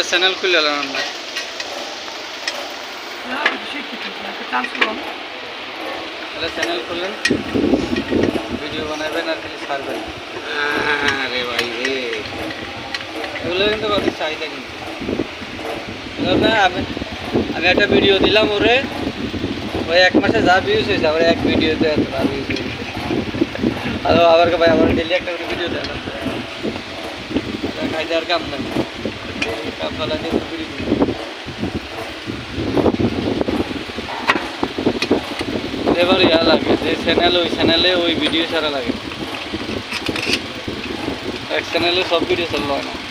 channel খুলে এলাম আমরা তাহলে চ্যানেল খুললেন ভিডিও বানাবেন আর কিছু ছাড়বেন আরে ভাই রে এগুলো কিন্তু অনেক চাহিদা কিন্তু আমি আমি একটা ভিডিও দিলাম ওরে ওই 1 মাসে যা ভিউজ হয়েছে আবার এক ভিডিওতে এতটা ভিউজ হয়েছে আর আবার ভাই আমার ডেলি একটা করে ভিডিও দেয় খাইতে আর কাম নাই কাম ফেলা দিয়ে ভিডিও এবার ইয়া লাগে যে চ্যানেল ওই চ্যানেলে ওই ভিডিও ছাড়া লাগে এক চ্যানেলে সব ভিডিও চললো না